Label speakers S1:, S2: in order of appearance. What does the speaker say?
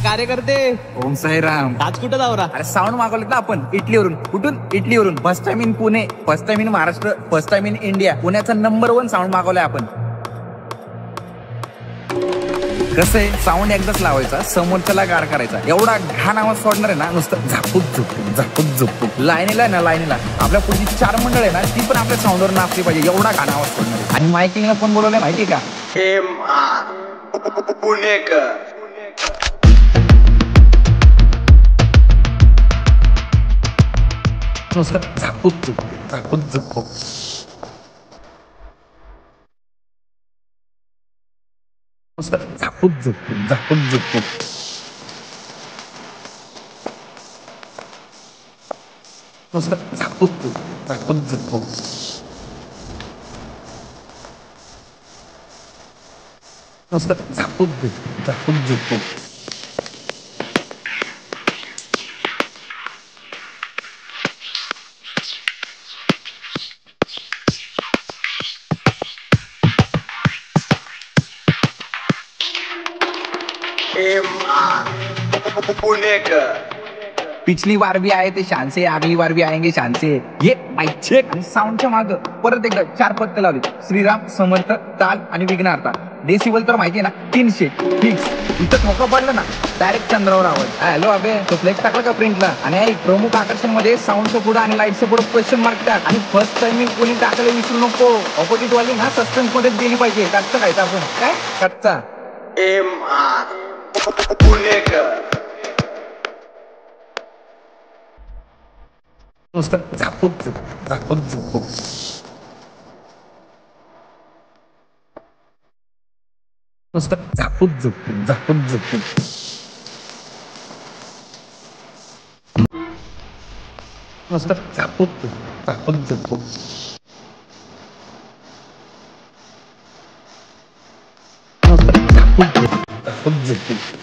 S1: कार्यकर्ते
S2: ओम साईराम.
S1: आज कुठं जावरा?
S2: अरे साऊंड मागवलेत ना आपण इटलीवरून. कुठून? इटलीवरून. First time in Pune, first time in Maharashtra, first time in India. पुण्याचा नंबर 1 साऊंड मागवलाय आपण. कसं आहे, साऊंड एकदाच लावायचा, समोरच्याला गार करायचा. एवढा घाण आवाज सोडणार आहे ना, नुसतं झापूक झुपूक झापूक झुपूक. लाईनीला ना, लाईनीला आपल्या पुढची 4 मंडळ आहे ना, ती पण आपल्या साऊंडवर नाचली पाहिजे. एवढा घाण आवाज सोडणार आहे. आणि मायकिंगला कोण बोलवलंय माहिती का?
S3: पुणेकर.
S2: नुसतं झापूक झुपूक झापूक झुपूक. नुसतं झापूक झुपूक झापूक झुपूक. नुसतं झापूक झुपूक झापूक झुपूक. नुसतं झापूक झुपूक झापूक झुपूक.
S3: पुणेकर.
S2: पिछली बार भी आए थे शान से, अगली बार भी आएंगे शान से. ये माइक चेक. आणि साऊंडच्या माग परत एकदा 4 पत्ते लावले. श्रीराम, समर्थ, ताल आणि विघ्नार्था. डेसिबल तर माहिती आहे ना, 300 फिक्स. इथं धोका पडलं ना, डायरेक्ट चंद्रावर आवाज. हॅलो अबे, तो फ्लेक्स टाकला का प्रिंटला? आणि प्रमुख आकर्षण मध्ये साऊंडचं पुढं आणि लाईटचं पुढं क्वेश्चन मार्क टाक. आणि फर्स्ट टाइमिंग कोणी टाकायला विसरू नको. ऑपोजिट वाली ना सस्पेन्स मध्ये दिली पाहिजे. कच्चा खायचा आपण. काय कच्चा?
S3: पुणेकर.
S2: नुसतं झापूक झुपूक झापूक झुपूक. नुसतं झापूक झुपूक झापूक झुपूक. नुसतं झापूक झुपूक झापूक झुपूक. नुसतं झापूक झुपूक झापूक झुपूक.